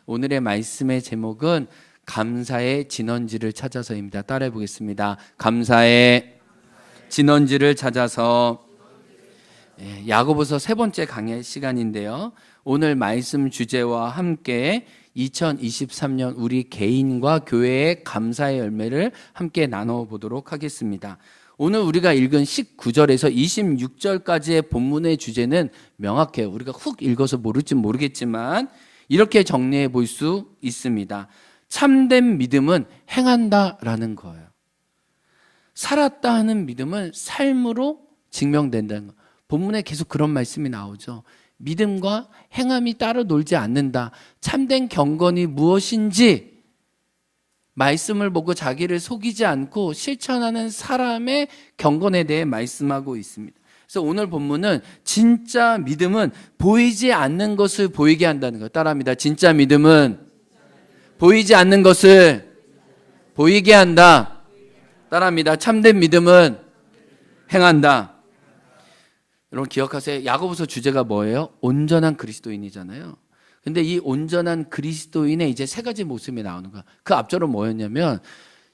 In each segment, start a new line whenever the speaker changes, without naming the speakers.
오늘의 말씀의 제목은 감사의 진원지를 찾아서입니다. 따라해 보겠습니다. 감사의 진원지를 찾아서. 야고보서 세 번째 강의 시간인데요. 오늘 말씀 주제와 함께 2023년 우리 개인과 교회의 감사의 열매를 함께 나눠보도록 하겠습니다. 오늘 우리가 읽은 19절에서 26절까지의 본문의 주제는 명확해요. 우리가 훅 읽어서 모를지 모르겠지만 이렇게 정리해 볼 수 있습니다. 참된 믿음은 행한다라는 거예요. 살았다 하는 믿음은 삶으로 증명된다는 거예요. 본문에 계속 그런 말씀이 나오죠. 믿음과 행함이 따로 놀지 않는다. 참된 경건이 무엇인지 말씀을 보고 자기를 속이지 않고 실천하는 사람의 경건에 대해 말씀하고 있습니다. 그래서 오늘 본문은 진짜 믿음은 보이지 않는 것을 보이게 한다는 것. 따라합니다. 진짜 믿음은 보이지 않는 것을 보이게 한다. 따라합니다. 참된 믿음은 행한다. 여러분 기억하세요. 야고보서 주제가 뭐예요? 온전한 그리스도인이잖아요. 근데 이 온전한 그리스도인의 이제 세 가지 모습이 나오는 거야. 그 앞절은 뭐였냐면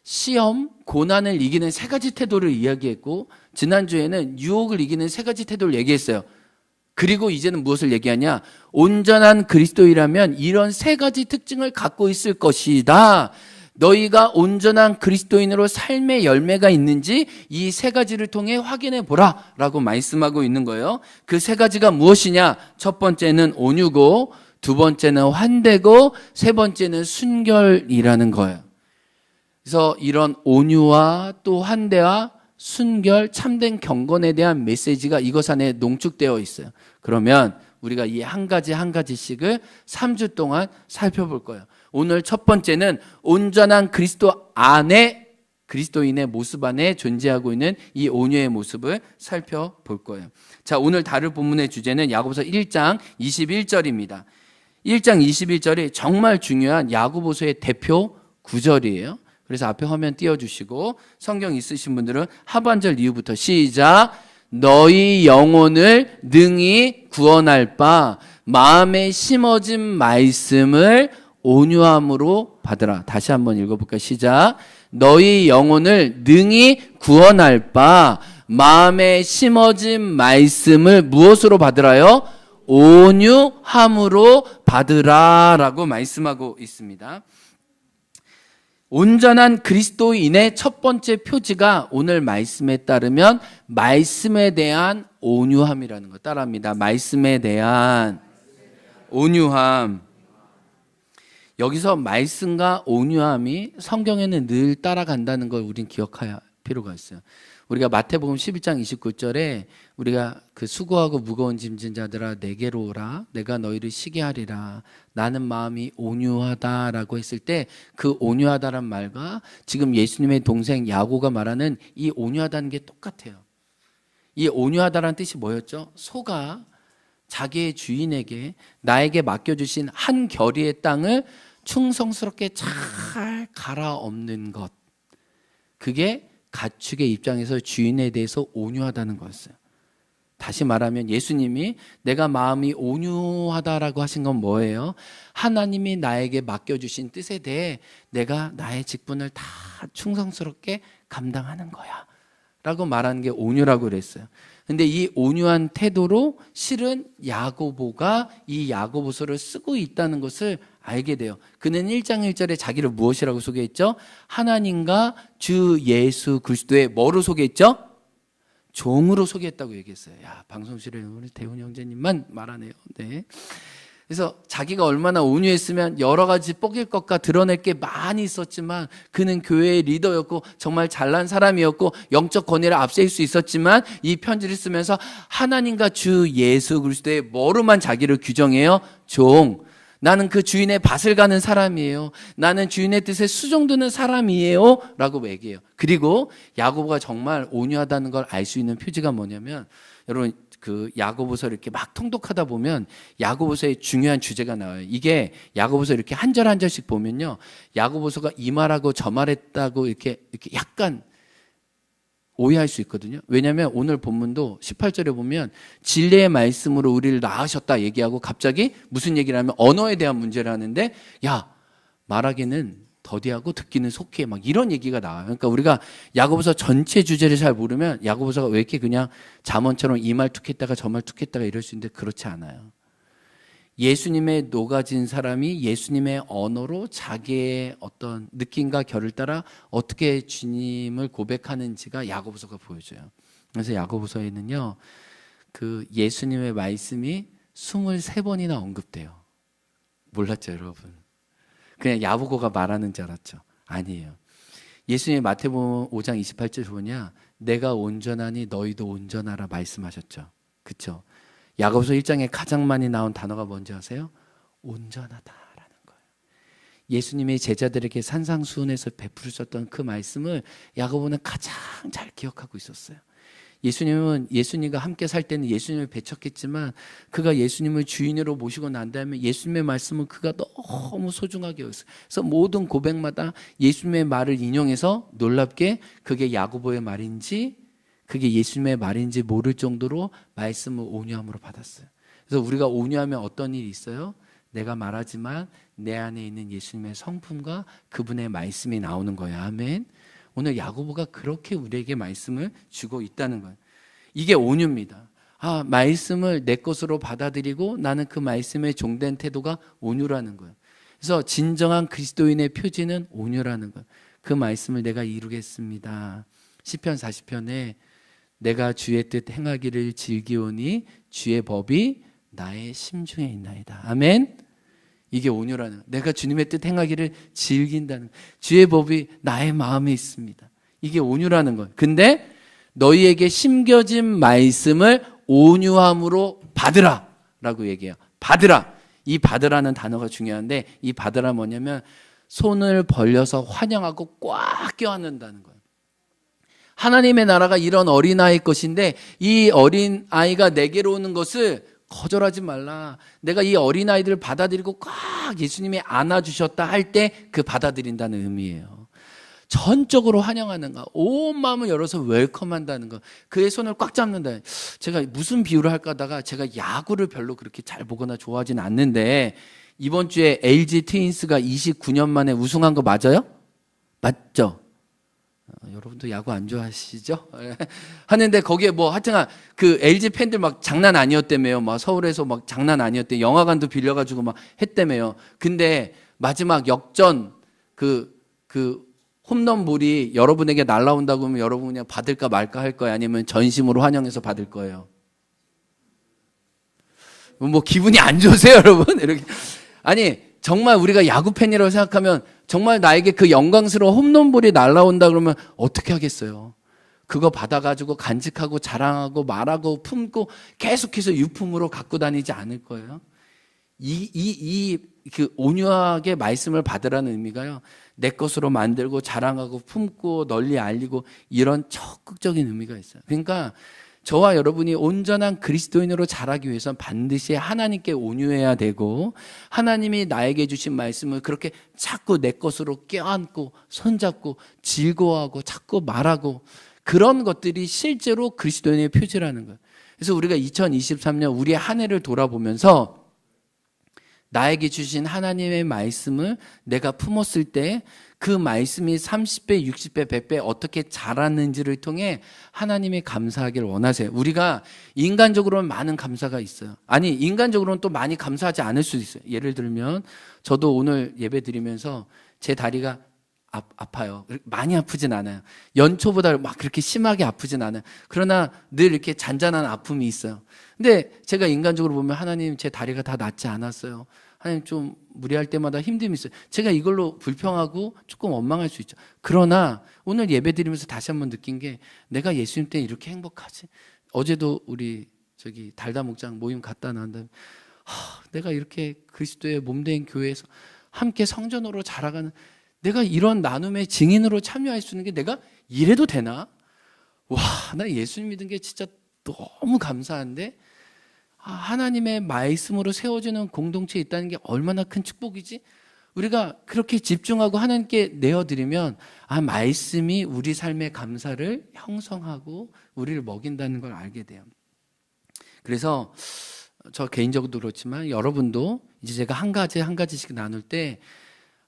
시험, 고난을 이기는 세 가지 태도를 이야기했고, 지난주에는 유혹을 이기는 세 가지 태도를 얘기했어요. 그리고 이제는 무엇을 얘기하냐? 온전한 그리스도인이라면 이런 세 가지 특징을 갖고 있을 것이다. 너희가 온전한 그리스도인으로 삶의 열매가 있는지 이 세 가지를 통해 확인해 보라 라고 말씀하고 있는 거예요. 그 세 가지가 무엇이냐? 첫 번째는 온유고, 두 번째는 환대고, 세 번째는 순결이라는 거예요. 그래서 이런 온유와 또 환대와 순결, 참된 경건에 대한 메시지가 이것 안에 농축되어 있어요. 그러면 우리가 이 한 가지 한 가지씩을 3주 동안 살펴볼 거예요. 오늘 첫 번째는 온전한 그리스도 안에, 그리스도인의 모습 안에 존재하고 있는 이 온유의 모습을 살펴볼 거예요. 자, 오늘 다룰 본문의 주제는 야고보서 1장 21절입니다. 1장 21절이 정말 중요한 야고보서의 대표 구절이에요. 그래서 앞에 화면 띄워주시고 성경 있으신 분들은 하반절 이후부터 시작. 너희 영혼을 능히 구원할 바 마음에 심어진 말씀을 온유함으로 받으라. 다시 한번 읽어볼까요? 시작. 너희 영혼을 능히 구원할 바 마음에 심어진 말씀을 무엇으로 받으라요? 온유함으로 받으라 라고 말씀하고 있습니다. 온전한 그리스도인의 첫 번째 표지가 오늘 말씀에 따르면 말씀에 대한 온유함이라는 거. 따라합니다. 말씀에 대한 온유함. 여기서 말씀과 온유함이 성경에는 늘 따라간다는 걸 우린 기억할 필요가 있어요. 우리가 마태복음 11장 29절에 우리가 그 수고하고 무거운 짐진 자들아 내게로 오라 내가 너희를 쉬게 하리라 나는 마음이 온유하다라고 했을 때 그 온유하다란 말과 지금 예수님의 동생 야고가 말하는 이 온유하다는 게 똑같아요. 이 온유하다라는 뜻이 뭐였죠? 소가 자기의 주인에게 나에게 맡겨주신 한 겨리의 땅을 충성스럽게 잘 갈아엎는 것. 그게 가축의 입장에서 주인에 대해서 온유하다는 거였어요. 다시 말하면 예수님이 내가 마음이 온유하다라고 하신 건 뭐예요? 하나님이 나에게 맡겨주신 뜻에 대해 내가 나의 직분을 다 충성스럽게 감당하는 거야 라고 말하는 게 온유라고 그랬어요. 근데 이 온유한 태도로 실은 야고보가 이 야고보서를 쓰고 있다는 것을 알게 돼요. 그는 1장 1절에 자기를 무엇이라고 소개했죠? 하나님과 주 예수 그리스도의 뭐로 소개했죠? 종으로 소개했다고 얘기했어요. 야, 방송실에 우리 대훈 형제님만 말하네요. 네. 그래서 자기가 얼마나 온유했으면 여러 가지 뽀길 것과 드러낼 게 많이 있었지만 그는 교회의 리더였고 정말 잘난 사람이었고 영적 권위를 앞세울 수 있었지만 이 편지를 쓰면서 하나님과 주 예수 그리스도의 뭐로만 자기를 규정해요? 종. 나는 그 주인의 밭을 가는 사람이에요. 나는 주인의 뜻에 수종드는 사람이에요 라고 얘기해요. 그리고 야고보가 정말 온유하다는 걸 알 수 있는 표지가 뭐냐면 여러분 그 야고보서를 이렇게 막 통독하다 보면 야고보서의 중요한 주제가 나와요. 이게 야고보서 이렇게 한 절 한 절씩 보면요. 야고보서가 이 말하고 저 말했다고 이렇게 약간 오해할 수 있거든요. 왜냐하면 오늘 본문도 18절에 보면 진리의 말씀으로 우리를 낳으셨다 얘기하고 갑자기 무슨 얘기를 하면 언어에 대한 문제를 하는데 야, 말하기는 더디하고 듣기는 속해 막 이런 얘기가 나와요. 그러니까 우리가 야고보서 전체 주제를 잘 모르면 야고보서가 왜 이렇게 그냥 잠언처럼 이 말 툭했다가 저 말 툭했다가 이럴 수 있는데 그렇지 않아요. 예수님의 녹아진 사람이 예수님의 언어로 자기의 어떤 느낌과 결을 따라 어떻게 주님을 고백하는지가 야고보서가 보여줘요. 그래서 야고보서에는요, 그 예수님의 말씀이 23번이나 언급돼요. 몰랐죠, 여러분? 그냥 야고보가 말하는 줄 알았죠? 아니에요. 예수님이 마태복음 5장 28절 보냐, 내가 온전하니 너희도 온전하라 말씀하셨죠. 그렇죠? 야고보서 1장에 가장 많이 나온 단어가 뭔지 아세요? 온전하다라는 거예요. 예수님이 제자들에게 산상수훈에서 베푸셨던 그 말씀을 야고보는 가장 잘 기억하고 있었어요. 예수님은 예수님과 함께 살 때는 예수님을 배척했지만 그가 예수님을 주인으로 모시고 난 다음에 예수님의 말씀을 그가 너무 소중하게 여겼어요. 그래서 모든 고백마다 예수님의 말을 인용해서 놀랍게 그게 야고보의 말인지 그게 예수님의 말인지 모를 정도로 말씀을 온유함으로 받았어요. 그래서 우리가 온유하면 어떤 일이 있어요? 내가 말하지만 내 안에 있는 예수님의 성품과 그분의 말씀이 나오는 거예요. 아멘. 오늘 야고보가 그렇게 우리에게 말씀을 주고 있다는 거예요. 이게 온유입니다. 말씀을 내 것으로 받아들이고 나는 그 말씀에 종된 태도가 온유라는 거예요. 그래서 진정한 그리스도인의 표지는 온유라는 거예요. 그 말씀을 내가 이루겠습니다. 시편 40편에 내가 주의 뜻 행하기를 즐기오니 주의 법이 나의 심중에 있나이다. 아멘. 이게 온유라는, 내가 주님의 뜻 행하기를 즐긴다는, 주의 법이 나의 마음에 있습니다. 이게 온유라는 거예요. 근데 너희에게 심겨진 말씀을 온유함으로 받으라 라고 얘기해요. 받으라. 이 받으라는 단어가 중요한데 이 받으라 뭐냐면 손을 벌려서 환영하고 꽉 껴안는다는 거예요. 하나님의 나라가 이런 어린아이의 것인데 이 어린아이가 내게로 오는 것을 거절하지 말라. 내가 이 어린아이들을 받아들이고 꽉 예수님이 안아주셨다 할 때 그 받아들인다는 의미예요. 전적으로 환영하는 거, 온 마음을 열어서 웰컴한다는 거, 그의 손을 꽉 잡는다. 제가 무슨 비유를 할까 하다가 제가 야구를 별로 그렇게 잘 보거나 좋아하진 않는데 이번 주에 LG 트윈스가 29년 만에 우승한 거 맞아요? 맞죠? 여러분도 야구 안 좋아하시죠? 하는데 거기에 뭐 하여튼 그 LG 팬들 막 장난 아니었다며요. 막 서울에서 막 장난 아니었대. 영화관도 빌려가지고 막 했다며요. 근데 마지막 역전 그 홈런볼이 여러분에게 날라온다고 하면 여러분 그냥 받을까 말까 할 거예요? 아니면 전심으로 환영해서 받을 거예요? 뭐 기분이 안 좋으세요, 여러분? 이렇게. 아니, 정말 우리가 야구 팬이라고 생각하면 정말 나에게 그 영광스러운 홈런볼이 날라온다 그러면 어떻게 하겠어요? 그거 받아가지고 간직하고 자랑하고 말하고 품고 계속해서 유품으로 갖고 다니지 않을 거예요. 그 온유하게 말씀을 받으라는 의미가요, 내 것으로 만들고 자랑하고 품고 널리 알리고 이런 적극적인 의미가 있어요. 그러니까 저와 여러분이 온전한 그리스도인으로 자라기 위해서는 반드시 하나님께 온유해야 되고 하나님이 나에게 주신 말씀을 그렇게 자꾸 내 것으로 껴안고 손잡고 즐거워하고 자꾸 말하고 그런 것들이 실제로 그리스도인의 표지라는 거예요. 그래서 우리가 2023년 우리의 한 해를 돌아보면서 나에게 주신 하나님의 말씀을 내가 품었을 때 그 말씀이 30배, 60배, 100배 어떻게 자랐는지를 통해 하나님이 감사하기를 원하세요. 우리가 인간적으로는 많은 감사가 있어요. 아니, 인간적으로는 또 많이 감사하지 않을 수도 있어요. 예를 들면 저도 오늘 예배 드리면서 제 다리가 아파요. 많이 아프진 않아요. 연초보다 막 그렇게 심하게 아프진 않아요. 그러나 늘 이렇게 잔잔한 아픔이 있어요. 근데 제가 인간적으로 보면 하나님 제 다리가 다 낫지 않았어요. 하나님 좀 무리할 때마다 힘듦이 있어요. 제가 이걸로 불평하고 조금 원망할 수 있죠. 그러나 오늘 예배 드리면서 다시 한번 느낀 게 내가 예수님 때 이렇게 행복하지. 어제도 우리 달다 목장 모임 갔다 난 다음에 내가 이렇게 그리스도의 몸된 교회에서 함께 성전으로 자라가는 내가 이런 나눔의 증인으로 참여할 수 있는 게 내가 이래도 되나? 와, 나 예수님 믿은 게 진짜 너무 감사한데 하나님의 말씀으로 세워지는 공동체에 있다는 게 얼마나 큰 축복이지? 우리가 그렇게 집중하고 하나님께 내어드리면 말씀이 우리 삶의 감사를 형성하고 우리를 먹인다는 걸 알게 돼요. 그래서 저 개인적으로도 그렇지만 여러분도 이제 제가 한 가지씩 나눌 때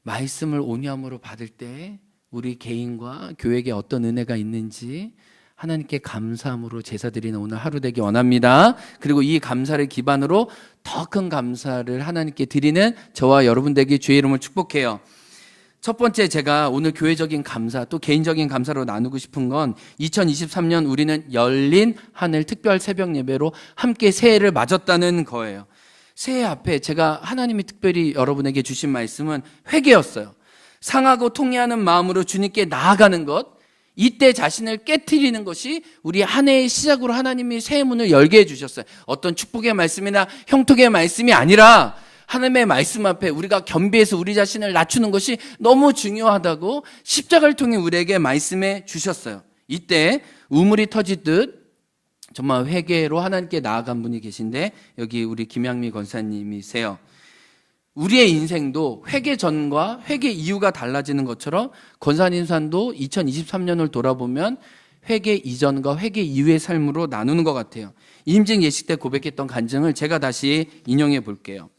말씀을 온유함으로 받을 때 우리 개인과 교회에 어떤 은혜가 있는지 하나님께 감사함으로 제사드리는 오늘 하루 되기 원합니다. 그리고 이 감사를 기반으로 더 큰 감사를 하나님께 드리는 저와 여러분 되기 주의 이름을 축복해요. 첫 번째, 제가 오늘 교회적인 감사 또 개인적인 감사로 나누고 싶은 건 2023년 우리는 열린 하늘 특별 새벽 예배로 함께 새해를 맞았다는 거예요. 새해 앞에 제가 하나님이 특별히 여러분에게 주신 말씀은 회개였어요. 상하고 통회하는 마음으로 주님께 나아가는 것, 이때 자신을 깨트리는 것이 우리 한 해의 시작으로 하나님이 새해 문을 열게 해주셨어요. 어떤 축복의 말씀이나 형통의 말씀이 아니라 하나님의 말씀 앞에 우리가 겸비해서 우리 자신을 낮추는 것이 너무 중요하다고 십자가를 통해 우리에게 말씀해 주셨어요. 이때 우물이 터지듯 정말 회개로 하나님께 나아간 분이 계신데 여기 우리 김양미 권사님이세요. 우리의 인생도 회개 전과 회개 이후가 달라지는 것처럼 권사님 산도 2023년을 돌아보면 회개 이전과 회개 이후의 삶으로 나누는 것 같아요. 임직 예식 때 고백했던 간증을 제가 다시 인용해 볼게요.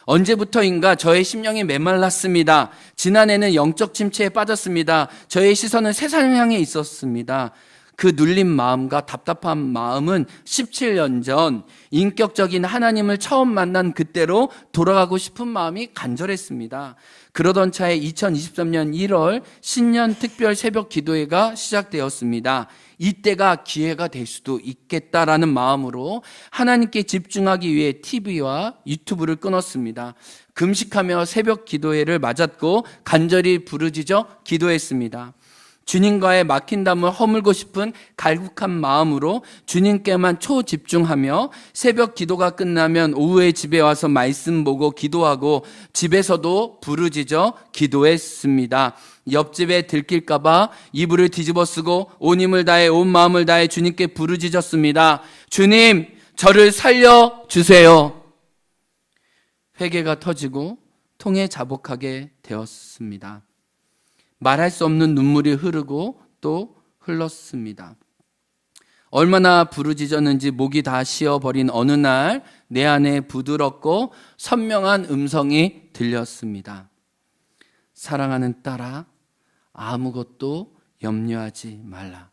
언제부터인가 저의 심령이 메말랐습니다. 지난해는 영적 침체에 빠졌습니다. 저의 시선은 세상을 향해 있었습니다. 그 눌린 마음과 답답한 마음은 17년 전 인격적인 하나님을 처음 만난 그때로 돌아가고 싶은 마음이 간절했습니다. 그러던 차에 2023년 1월 신년 특별 새벽 기도회가 시작되었습니다. 이때가 기회가 될 수도 있겠다라는 마음으로 하나님께 집중하기 위해 TV와 유튜브를 끊었습니다. 금식하며 새벽 기도회를 맞았고 간절히 부르짖어 기도했습니다. 주님과의 막힌 담을 허물고 싶은 갈급한 마음으로 주님께만 초집중하며 새벽 기도가 끝나면 오후에 집에 와서 말씀 보고 기도하고 집에서도 부르짖어 기도했습니다. 옆집에 들킬까봐 이불을 뒤집어 쓰고 온 힘을 다해 온 마음을 다해 주님께 부르짖었습니다. 주님, 저를 살려주세요. 회개가 터지고 통에 자복하게 되었습니다. 말할 수 없는 눈물이 흐르고 또 흘렀습니다. 얼마나 부르짖었는지 목이 다 쉬어버린 어느 날 내 안에 부드럽고 선명한 음성이 들렸습니다. 사랑하는 딸아, 아무것도 염려하지 말라.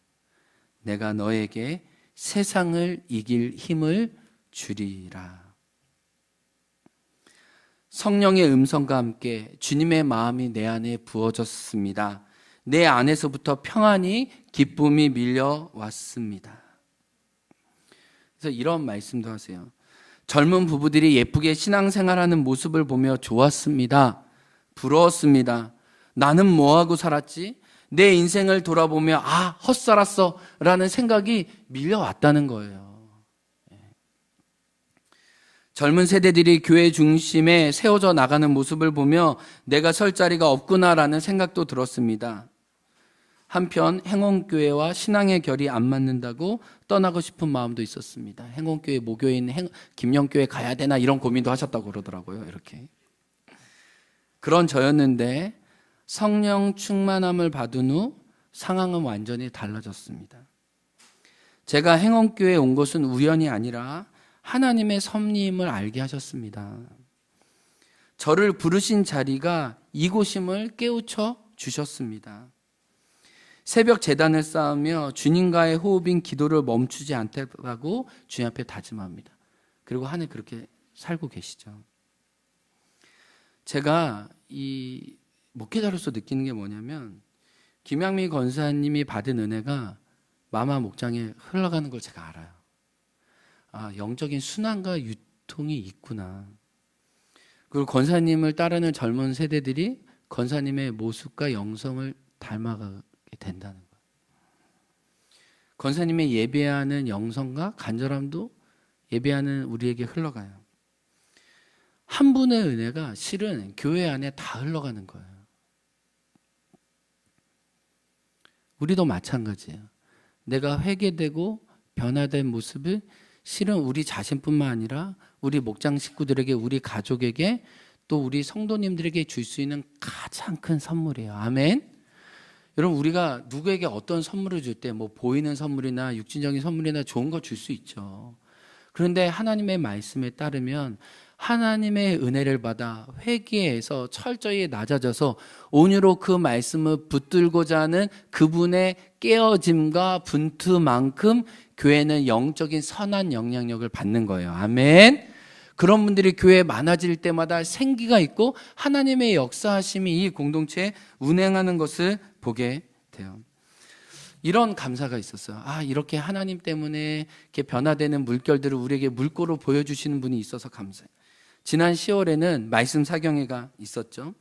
내가 너에게 세상을 이길 힘을 주리라. 성령의 음성과 함께 주님의 마음이 내 안에 부어졌습니다. 내 안에서부터 평안이 기쁨이 밀려왔습니다. 그래서 이런 말씀도 하세요. 젊은 부부들이 예쁘게 신앙생활하는 모습을 보며 좋았습니다. 부러웠습니다. 나는 뭐하고 살았지? 내 인생을 돌아보며 헛살았어 라는 생각이 밀려왔다는 거예요. 젊은 세대들이 교회 중심에 세워져 나가는 모습을 보며 내가 설 자리가 없구나라는 생각도 들었습니다. 한편 행원교회와 신앙의 결이 안 맞는다고 떠나고 싶은 마음도 있었습니다. 행원교회 모교에 있는 김영교회 가야 되나 이런 고민도 하셨다고 그러더라고요. 이렇게. 그런 저였는데 성령 충만함을 받은 후 상황은 완전히 달라졌습니다. 제가 행원교회에 온 것은 우연이 아니라 하나님의 섭리임을 알게 하셨습니다. 저를 부르신 자리가 이곳임을 깨우쳐 주셨습니다. 새벽 제단을 쌓으며 주님과의 호흡인 기도를 멈추지 않겠다고 주님 앞에 다짐합니다. 그리고 한 해 그렇게 살고 계시죠. 제가 이 목회자로서 느끼는 게 뭐냐면 김양미 권사님이 받은 은혜가 마마 목장에 흘러가는 걸 제가 알아요. 영적인 순환과 유통이 있구나. 그리고 권사님을 따르는 젊은 세대들이 권사님의 모습과 영성을 닮아가게 된다는 거예요. 권사님의 예배하는 영성과 간절함도 예배하는 우리에게 흘러가요. 한 분의 은혜가 실은 교회 안에 다 흘러가는 거예요. 우리도 마찬가지예요. 내가 회개되고 변화된 모습을 실은 우리 자신뿐만 아니라 우리 목장 식구들에게, 우리 가족에게, 또 우리 성도님들에게 줄 수 있는 가장 큰 선물이에요. 아멘. 여러분, 우리가 누구에게 어떤 선물을 줄 때 뭐 보이는 선물이나 육신적인 선물이나 좋은 거 줄 수 있죠. 그런데 하나님의 말씀에 따르면 하나님의 은혜를 받아 회개해서 철저히 낮아져서 온유로 그 말씀을 붙들고자 하는 그분의 깨어짐과 분투만큼 교회는 영적인 선한 영향력을 받는 거예요. 아멘. 그런 분들이 교회에 많아질 때마다 생기가 있고 하나님의 역사하심이 이 공동체에 운행하는 것을 보게 돼요. 이런 감사가 있었어요. 이렇게 하나님 때문에 이렇게 변화되는 물결들을 우리에게 물꼬로 보여주시는 분이 있어서 감사해요. 지난 10월에는 말씀 사경회가 있었죠.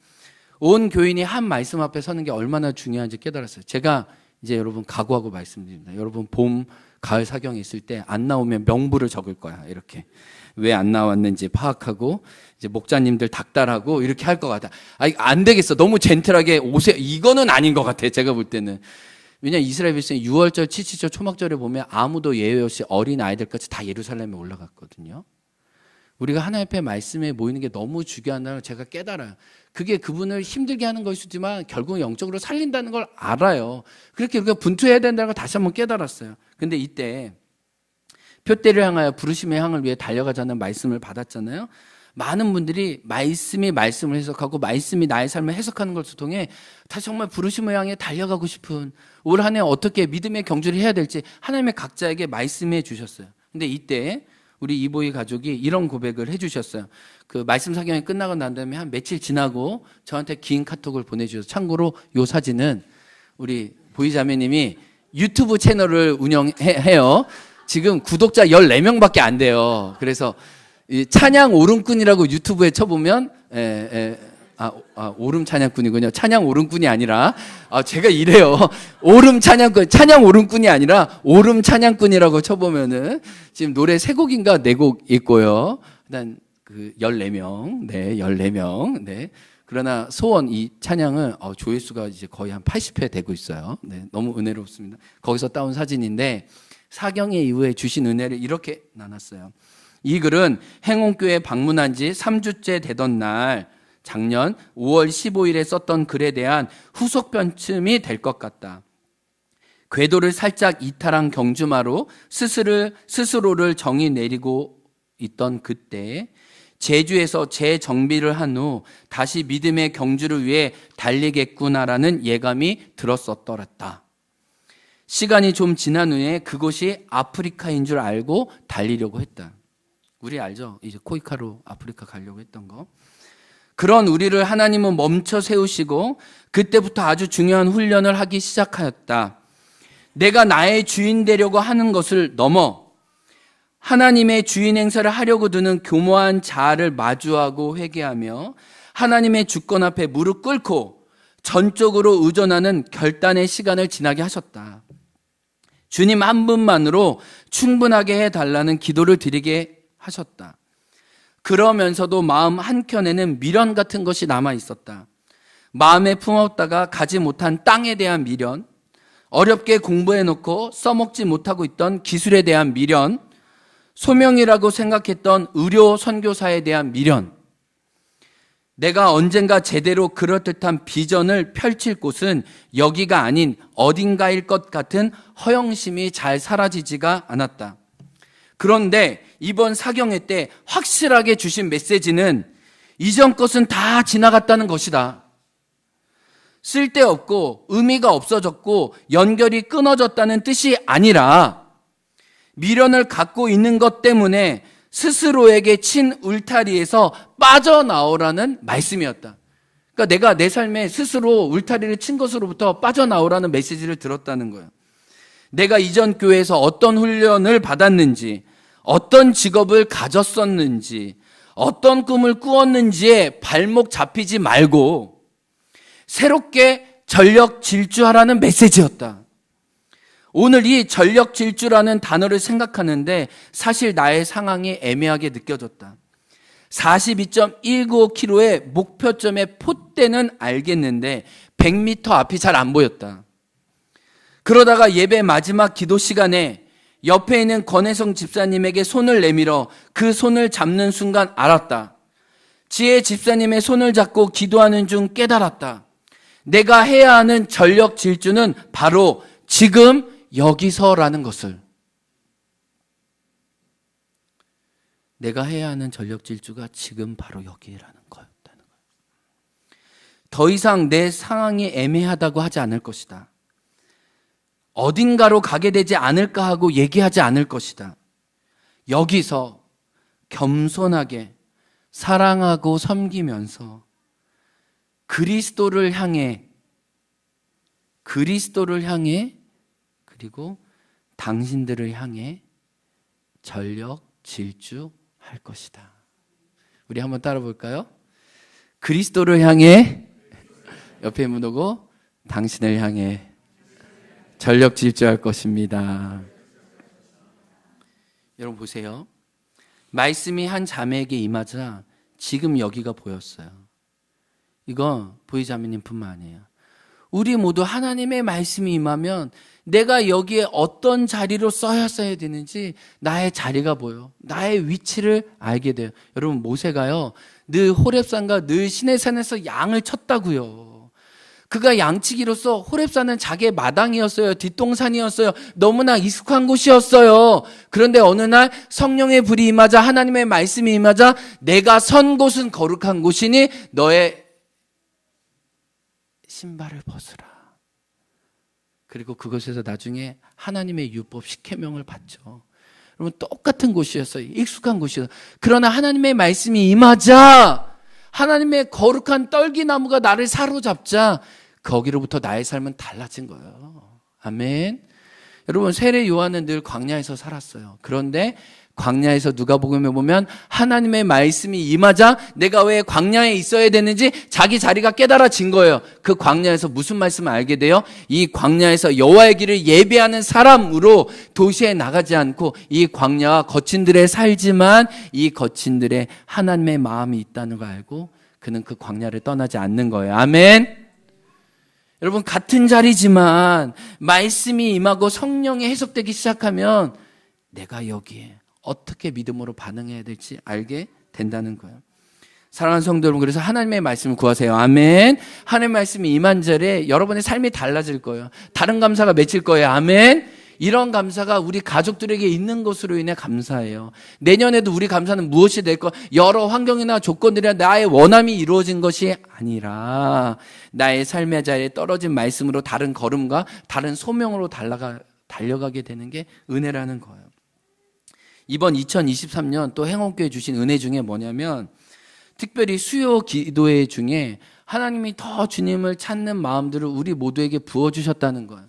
온 교인이 한 말씀 앞에 서는 게 얼마나 중요한지 깨달았어요. 제가 이제 여러분 각오하고 말씀드립니다. 여러분 봄, 가을 사경회 있을 때 안 나오면 명부를 적을 거야. 이렇게 왜 안 나왔는지 파악하고 이제 목자님들 닥달하고 이렇게 할 것 같아. 안 되겠어. 너무 젠틀하게 오세요. 이거는 아닌 것 같아. 제가 볼 때는. 왜냐 이스라엘 백성이 6월절, 7.7절, 초막절에 보면 아무도 예외 없이 어린 아이들까지 다 예루살렘에 올라갔거든요. 우리가 하나님 앞에 말씀에 모이는 게 너무 중요하다는 걸 제가 깨달아요. 그게 그분을 힘들게 하는 것이지만 결국 영적으로 살린다는 걸 알아요. 그렇게 우리가 분투해야 된다는 걸 다시 한번 깨달았어요. 근데 이때 표대를 향하여 부르심의 향을 위해 달려가자는 말씀을 받았잖아요. 많은 분들이 말씀이 말씀을 해석하고 말씀이 나의 삶을 해석하는 것을 통해 다시 정말 부르심을 향해 달려가고 싶은 올 한 해 어떻게 믿음의 경주를 해야 될지 하나님의 각자에게 말씀해 주셨어요. 근데 이때 우리 이보희 가족이 이런 고백을 해 주셨어요. 그 말씀 사경이 끝나고 난 다음에 한 며칠 지나고 저한테 긴 카톡을 보내주셔서, 참고로 이 사진은 우리 보희 자매님이 유튜브 채널을 운영해요. 지금 구독자 14명밖에 안 돼요. 그래서 이 찬양 오름꾼이라고 유튜브에 쳐보면 오름 찬양꾼이군요. 찬양 오름꾼이 아니라 제가 이래요. 오름 찬양꾼, 찬양 오름꾼이 아니라 오름 찬양꾼이라고 쳐보면은 지금 노래 3곡인가 4곡 있고요. 일단 그 14명, 네, 14명, 네. 그러나 소원 이 찬양은 조회수가 이제 거의 한 80회 되고 있어요. 네, 너무 은혜롭습니다. 거기서 따온 사진인데 사경회 이후에 주신 은혜를 이렇게 나눴어요. 이 글은 행운교회 방문한 지 3주째 되던 날 작년 5월 15일에 썼던 글에 대한 후속 변쯤이 될 것 같다. 궤도를 살짝 이탈한 경주마로 스스로를 정의 내리고 있던 그때 제주에서 재정비를 한 후 다시 믿음의 경주를 위해 달리겠구나라는 예감이 들었었더랬다. 시간이 좀 지난 후에 그곳이 아프리카인 줄 알고 달리려고 했다. 우리 알죠? 이제 코이카로 아프리카 가려고 했던 거. 그런 우리를 하나님은 멈춰 세우시고 그때부터 아주 중요한 훈련을 하기 시작하였다. 내가 나의 주인 되려고 하는 것을 넘어 하나님의 주인 행사를 하려고 드는 교모한 자아를 마주하고 회개하며 하나님의 주권 앞에 무릎 꿇고 전적으로 의존하는 결단의 시간을 지나게 하셨다. 주님 한 분만으로 충분하게 해달라는 기도를 드리게 하셨다. 그러면서도 마음 한켠에는 미련 같은 것이 남아 있었다. 마음에 품었다가 가지 못한 땅에 대한 미련, 어렵게 공부해놓고 써먹지 못하고 있던 기술에 대한 미련, 소명이라고 생각했던 의료 선교사에 대한 미련. 내가 언젠가 제대로 그럴듯한 비전을 펼칠 곳은 여기가 아닌 어딘가일 것 같은 허영심이 잘 사라지지가 않았다. 그런데 이번 사경회 때 확실하게 주신 메시지는 이전 것은 다 지나갔다는 것이다. 쓸데없고 의미가 없어졌고 연결이 끊어졌다는 뜻이 아니라 미련을 갖고 있는 것 때문에 스스로에게 친 울타리에서 빠져나오라는 말씀이었다. 그러니까 내가 내 삶에 스스로 울타리를 친 것으로부터 빠져나오라는 메시지를 들었다는 거예요. 내가 이전 교회에서 어떤 훈련을 받았는지, 어떤 직업을 가졌었는지, 어떤 꿈을 꾸었는지에 발목 잡히지 말고 새롭게 전력 질주하라는 메시지였다. 오늘 이 전력 질주라는 단어를 생각하는데 사실 나의 상황이 애매하게 느껴졌다. 42.195km의 목표점의 포대는 알겠는데 100m 앞이 잘 안 보였다. 그러다가 예배 마지막 기도 시간에 옆에 있는 권혜성 집사님에게 손을 내밀어 그 손을 잡는 순간 알았다. 지혜 집사님의 손을 잡고 기도하는 중 깨달았다. 내가 해야 하는 전력 질주는 바로 지금 여기서라는 것을. 내가 해야 하는 전력 질주가 지금 바로 여기라는 거였다는 거예요. 더 이상 내 상황이 애매하다고 하지 않을 것이다. 어딘가로 가게 되지 않을까 하고 얘기하지 않을 것이다. 여기서 겸손하게 사랑하고 섬기면서 그리스도를 향해 그리고 당신들을 향해 전력 질주할 것이다. 우리 한번 따라 볼까요? 그리스도를 향해, 옆에 문오고 당신을 향해 전력 질주할 것입니다. 여러분 보세요. 말씀이 한 자매에게 임하자 지금 여기가 보였어요. 이거 보이자매님뿐만 아니에요. 우리 모두 하나님의 말씀이 임하면 내가 여기에 어떤 자리로 써야 되는지 나의 자리가 보여. 나의 위치를 알게 돼요. 여러분 모세가요, 늘 호렙산과 늘 시내산에서 양을 쳤다고요. 그가 양치기로서 호렙산은 자기의 마당이었어요. 뒷동산이었어요. 너무나 익숙한 곳이었어요. 그런데 어느 날 성령의 불이 임하자, 하나님의 말씀이 임하자, 내가 선 곳은 거룩한 곳이니 너의 신발을 벗으라. 그리고 그곳에서 나중에 하나님의 율법 10계명을 받죠. 여러분 똑같은 곳이었어요. 익숙한 곳이었어요. 그러나 하나님의 말씀이 임하자, 하나님의 거룩한 떨기나무가 나를 사로잡자, 거기로부터 나의 삶은 달라진 거예요. 아멘. 여러분 세례 요한은 늘 광야에서 살았어요. 그런데 광야에서 누가복음에 보면 하나님의 말씀이 임하자 내가 왜 광야에 있어야 되는지 자기 자리가 깨달아진 거예요. 그 광야에서 무슨 말씀을 알게 돼요? 이 광야에서 여호와의 길을 예배하는 사람으로 도시에 나가지 않고 이 광야와 거친들에 살지만 이 거친들의 하나님의 마음이 있다는 걸 알고 그는 그 광야를 떠나지 않는 거예요. 아멘. 여러분 같은 자리지만 말씀이 임하고 성령이 해석되기 시작하면 내가 여기에 어떻게 믿음으로 반응해야 될지 알게 된다는 거예요. 사랑하는 성도 여러분, 그래서 하나님의 말씀을 구하세요. 아멘. 하나님의 말씀이 임한 자리에 여러분의 삶이 달라질 거예요. 다른 감사가 맺힐 거예요. 아멘. 이런 감사가 우리 가족들에게 있는 것으로 인해 감사해요. 내년에도 우리 감사는 무엇이 될까? 여러 환경이나 조건들이나 나의 원함이 이루어진 것이 아니라 나의 삶의 자리에 떨어진 말씀으로 다른 걸음과 다른 소명으로 달려가게 되는 게 은혜라는 거예요. 이번 2023년 또 행원교회 주신 은혜 중에 뭐냐면 특별히 수요 기도회 중에 하나님이 더 주님을 찾는 마음들을 우리 모두에게 부어주셨다는 거예요.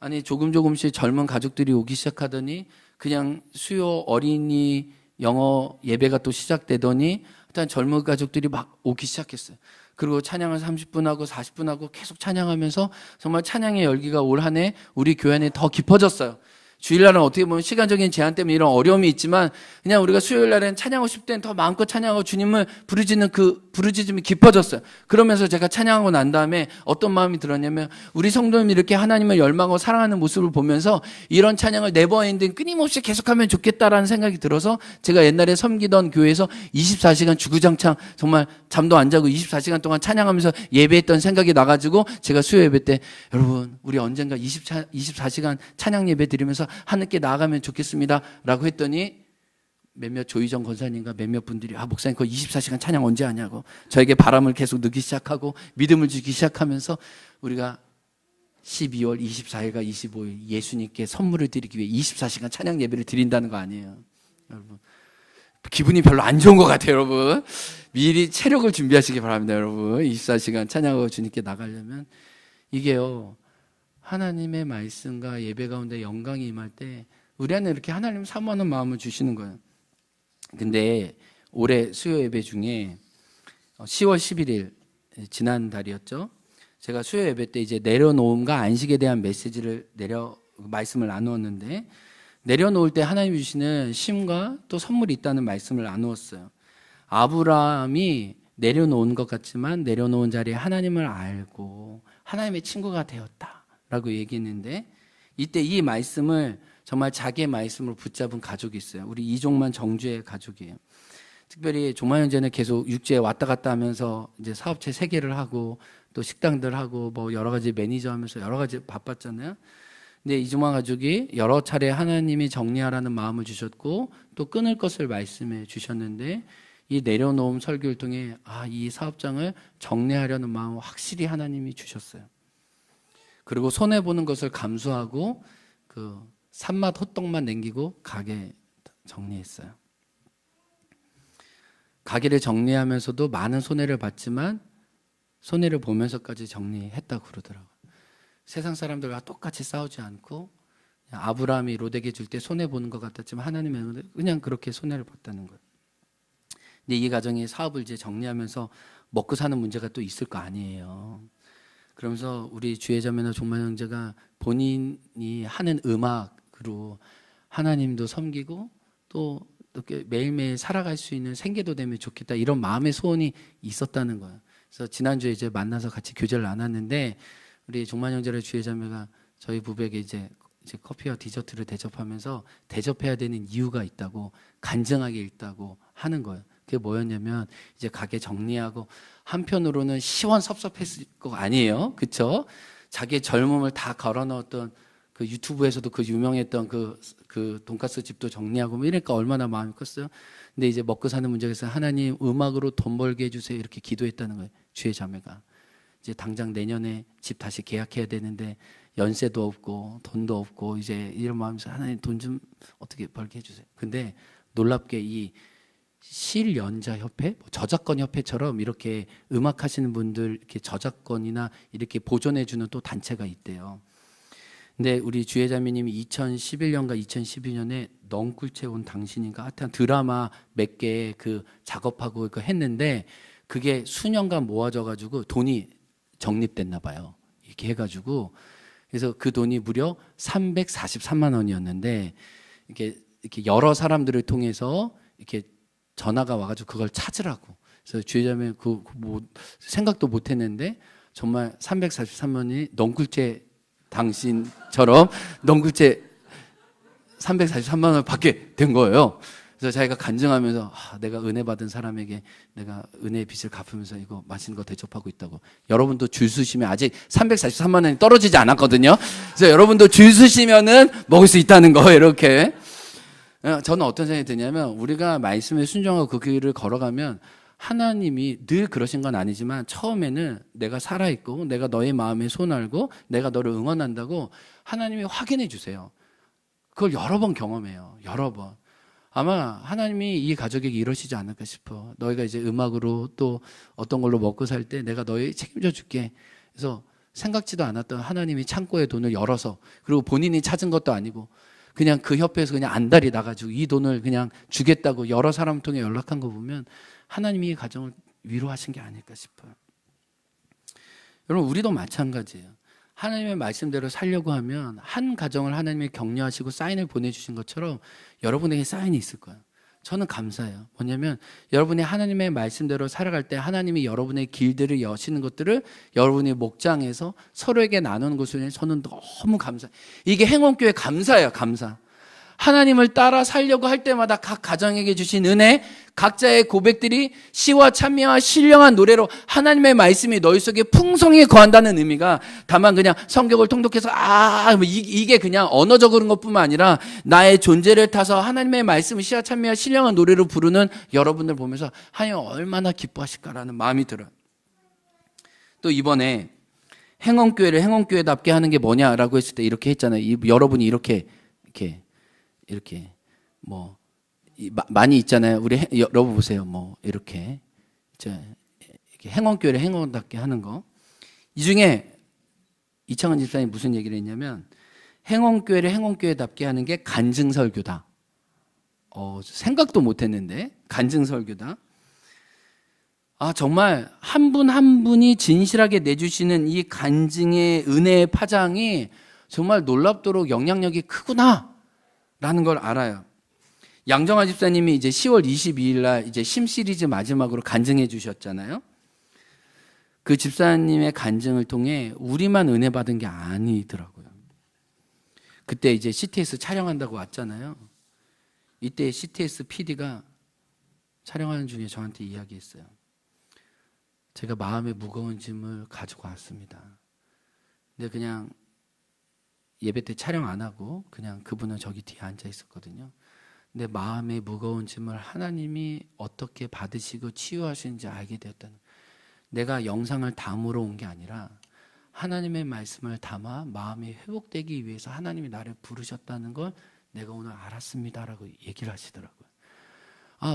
아니 조금씩 젊은 가족들이 오기 시작하더니 그냥 수요 어린이 영어 예배가 또 시작되더니 일단 젊은 가족들이 막 오기 시작했어요. 그리고 찬양을 30분 하고 40분 하고 계속 찬양하면서 정말 찬양의 열기가 올 한 해 우리 교회 안에 더 깊어졌어요. 주일날은 어떻게 보면 시간적인 제한 때문에 이런 어려움이 있지만 그냥 우리가 수요일날은 찬양하고 싶을 때는 더 마음껏 찬양하고 주님을 부르짖는 그 부르짖음이 깊어졌어요. 그러면서 제가 찬양하고 난 다음에 어떤 마음이 들었냐면 우리 성도님이 이렇게 하나님을 열망하고 사랑하는 모습을 보면서 이런 찬양을 네버엔딩 끊임없이 계속하면 좋겠다라는 생각이 들어서 제가 옛날에 섬기던 교회에서 24시간 주구장창 정말 잠도 안 자고 24시간 동안 찬양하면서 예배했던 생각이 나가지고 제가 수요 예배 때 여러분 우리 언젠가 24시간 찬양 예배 드리면서 하늘께 나아가면 좋겠습니다 라고 했더니 몇몇 조희정 권사님과 몇몇 분들이 목사님 그 24시간 찬양 언제 하냐고 저에게 바람을 계속 넣기 시작하고 믿음을 주기 시작하면서 우리가 12월 24일과 25일 예수님께 선물을 드리기 위해 24시간 찬양 예배를 드린다는 거 아니에요. 여러분 기분이 별로 안 좋은 것 같아요. 여러분 미리 체력을 준비하시기 바랍니다. 여러분 24시간 찬양하고 주님께 나가려면 이게요 하나님의 말씀과 예배 가운데 영광이 임할 때 우리 안에 이렇게 하나님 사모하는 마음을 주시는 거예요. 근데 올해 수요 예배 중에 10월 11일 지난 달이었죠. 제가 수요 예배 때 이제 내려놓음과 안식에 대한 메시지를 말씀을 나누었는데 내려놓을 때 하나님이 주시는 쉼과 또 선물이 있다는 말씀을 나누었어요. 아브라함이 내려놓은 것 같지만 내려놓은 자리에 하나님을 알고 하나님의 친구가 되었다라고 얘기했는데 이때 이 말씀을 정말 자기의 말씀으로 붙잡은 가족이 있어요. 우리 이종만 정주의 가족이에요. 특별히 종만형제는 계속 육지에 왔다 갔다 하면서 이제 사업체 3개를 하고 또 식당들 하고 뭐 여러 가지 매니저 하면서 여러 가지 바빴잖아요. 근데 이중만 가족이 여러 차례 하나님이 정리하라는 마음을 주셨고 또 끊을 것을 말씀해 주셨는데 이 내려놓음 설교를 통해 이 사업장을 정리하려는 마음을 확실히 하나님이 주셨어요. 그리고 손해보는 것을 감수하고 그 산맛 호떡만 남기고 가게 정리했어요. 가게를 정리하면서도 많은 손해를 봤지만 손해를 보면서까지 정리했다고 그러더라고요. 세상 사람들과 똑같이 싸우지 않고 아브라함이 롯에게 줄 때 손해보는 것 같았지만 하나님은 그냥 그렇게 손해를 봤다는 거예요. 근데 이 가정이 사업을 이제 정리하면서 먹고 사는 문제가 또 있을 거 아니에요. 그러면서 우리 주혜자매나 종만 형제가 본인이 하는 음악으로 하나님도 섬기고 또 이렇게 매일매일 살아갈 수 있는 생계도 되면 좋겠다 이런 마음의 소원이 있었다는 거예요. 그래서 지난주에 이제 만나서 같이 교제를 나눴는데 우리 종만 형제랑 주혜자매가 저희 부부에게 이제 커피와 디저트를 대접하면서 대접해야 되는 이유가 있다고 간증하게 있다고 하는 거예요. 그게 뭐였냐면 이제 가게 정리하고 한편으로는 시원섭섭했을 거 아니에요, 그렇죠? 자기의 젊음을 다 걸어 넣었던 그 유튜브에서도 그 유명했던 그 돈가스 집도 정리하고 뭐 이러니까 얼마나 마음이 컸어요. 근데 이제 먹고 사는 문제가 있어서 하나님 음악으로 돈 벌게 해주세요 이렇게 기도했다는 거예요. 주의 자매가 이제 당장 내년에 집 다시 계약해야 되는데 연세도 없고 돈도 없고 이제 이런 마음에서 하나님 돈 좀 어떻게 벌게 해주세요. 근데 놀랍게 이 실연자협회, 저작권협회처럼 이렇게 음악하시는 분들 이렇게 저작권이나 이렇게 보존해주는 또 단체가 있대요. 근데 우리 주혜자매님이 2011년과 2012년에 넝굴채 온 당신인가 하여튼 드라마 몇 개 그 작업하고 그 했는데 그게 수년간 모아져가지고 돈이 적립됐나 봐요. 이렇게 해가지고 그래서 그 돈이 무려 343만 원이었는데 이렇게 여러 사람들을 통해서 이렇게 전화가 와가지고 그걸 찾으라고. 그래서 주혜자매 뭐 생각도 못했는데 정말 343만 원이 넝굴채 당신처럼 넝굴채 343만 원을 받게 된 거예요. 그래서 자기가 간증하면서 내가 은혜 받은 사람에게 내가 은혜의 빚을 갚으면서 이거 맛있는 거 대접하고 있다고. 여러분도 줄 서시면 아직 343만 원이 떨어지지 않았거든요. 그래서 여러분도 줄 서시면은 먹을 수 있다는 거 이렇게. 저는 어떤 생각이 드냐면 우리가 말씀에 순종하고 그 길을 걸어가면 하나님이 늘 그러신 건 아니지만 처음에는 내가 살아있고 내가 너의 마음에 손 알고 내가 너를 응원한다고 하나님이 확인해 주세요. 그걸 여러 번 경험해요. 여러 번. 아마 하나님이 이 가족에게 이러시지 않을까 싶어. 너희가 이제 음악으로 또 어떤 걸로 먹고 살 때 내가 너희 책임져 줄게. 그래서 생각지도 않았던 하나님이 창고에 돈을 열어서 그리고 본인이 찾은 것도 아니고 그냥 그 협회에서 그냥 안달이 나가지고 이 돈을 그냥 주겠다고 여러 사람 통해 연락한 거 보면 하나님이 이 가정을 위로하신 게 아닐까 싶어요. 여러분 우리도 마찬가지예요. 하나님의 말씀대로 살려고 하면 한 가정을 하나님이 격려하시고 사인을 보내주신 것처럼 여러분에게 사인이 있을 거예요. 저는 감사해요. 뭐냐면 여러분이 하나님의 말씀대로 살아갈 때 하나님이 여러분의 길들을 여시는 것들을 여러분이 목장에서 서로에게 나누는 것을 저는 너무 감사해요. 이게 행원교회 감사예요. 감사. 하나님을 따라 살려고 할 때마다 각 가정에게 주신 은혜, 각자의 고백들이 시와 찬미와 신령한 노래로 하나님의 말씀이 너희 속에 풍성히 거한다는 의미가 다만 그냥 성경을 통독해서 이게 그냥 언어적인 것뿐만 아니라 나의 존재를 타서 하나님의 말씀을 시와 찬미와 신령한 노래로 부르는 여러분들 보면서 하나님 얼마나 기뻐하실까라는 마음이 들어요. 또 이번에 행원교회를 행원교회답게 하는 게 뭐냐라고 했을 때 이렇게 했잖아요. 여러분이 이렇게 뭐 많이 있잖아요. 우리 여러분 보세요. 뭐 이렇게 행원교회를 행원답게 하는 거. 이 중에 이창원 집사님이 무슨 얘기를 했냐면 행원교회를 행원교회답게 하는 게 간증설교다. 생각도 못했는데 간증설교다. 정말 한 분 한 분이 진실하게 내주시는 이 간증의 은혜의 파장이 정말 놀랍도록 영향력이 크구나 라는 걸 알아요. 양정아 집사님이 이제 10월 22일 날 이제 심 시리즈 마지막으로 간증해 주셨잖아요. 그 집사님의 간증을 통해 우리만 은혜 받은 게 아니더라고요. 그때 이제 CTS 촬영한다고 왔잖아요. 이때 CTS PD가 촬영하는 중에 저한테 이야기했어요. 제가 마음에 무거운 짐을 가지고 왔습니다. 근데 그냥 예배 때 촬영 안 하고 그냥 그분은 저기 뒤에 앉아 있었거든요. 근데 마음에 무거운 짐을 하나님이 어떻게 받으시고 치유하시는지 알게 되었다는, 내가 영상을 담으러 온 게 아니라 하나님의 말씀을 담아 마음이 회복되기 위해서 하나님이 나를 부르셨다는 걸 내가 오늘 알았습니다라고 얘기를 하시더라고요.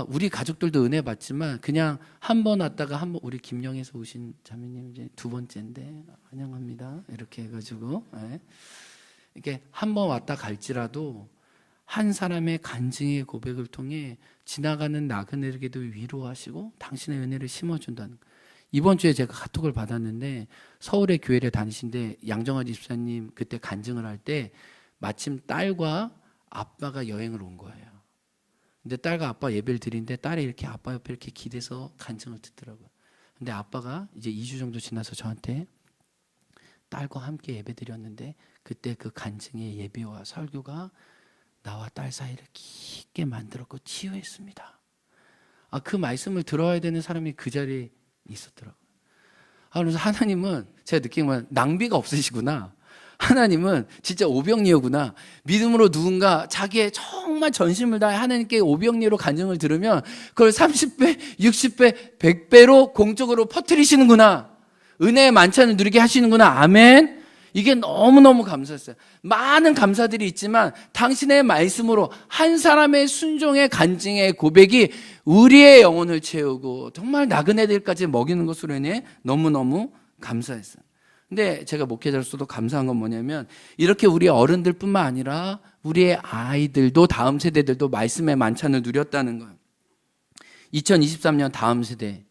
우리 가족들도 은혜 받지만 그냥 한 번 왔다가 한 번, 우리 김영에서 오신 자매님 이제 두 번째인데 환영합니다. 이렇게 해가지고 이렇게 한 번 왔다 갈지라도 한 사람의 간증의 고백을 통해 지나가는 나그네에게도 위로하시고 당신의 은혜를 심어준다는 거예요. 이번 주에 제가 카톡을 받았는데 서울의 교회를 다니신데 양정아 집사님 그때 간증을 할 때 마침 딸과 아빠가 여행을 온 거예요. 근데 딸과 아빠 예배를 드리는데 딸이 이렇게 아빠 옆에 이렇게 기대서 간증을 듣더라고요. 근데 아빠가 이제 2주 정도 지나서 저한테 딸과 함께 예배 드렸는데 그때 그 간증의 예배와 설교가 나와 딸 사이를 깊게 만들었고 치유했습니다. 그 말씀을 들어야 되는 사람이 그 자리에 있었더라고요. 그래서 하나님은 제가 느낀 건 낭비가 없으시구나. 하나님은 진짜 오병이어구나. 믿음으로 누군가 자기의 정말 전심을 다해 하나님께 오병이어로 간증을 들으면 그걸 30배, 60배, 100배로 공적으로 퍼뜨리시는구나. 은혜의 만찬을 누리게 하시는구나. 아멘. 이게 너무너무 감사했어요. 많은 감사들이 있지만 당신의 말씀으로 한 사람의 순종의 간증의 고백이 우리의 영혼을 채우고 정말 나그네들까지 먹이는 것으로 인해 너무너무 감사했어요. 근데 제가 목회자로서도 감사한 건 뭐냐면 이렇게 우리 어른들뿐만 아니라 우리의 아이들도 다음 세대들도 말씀의 만찬을 누렸다는 거예요. 2023년 다음 세대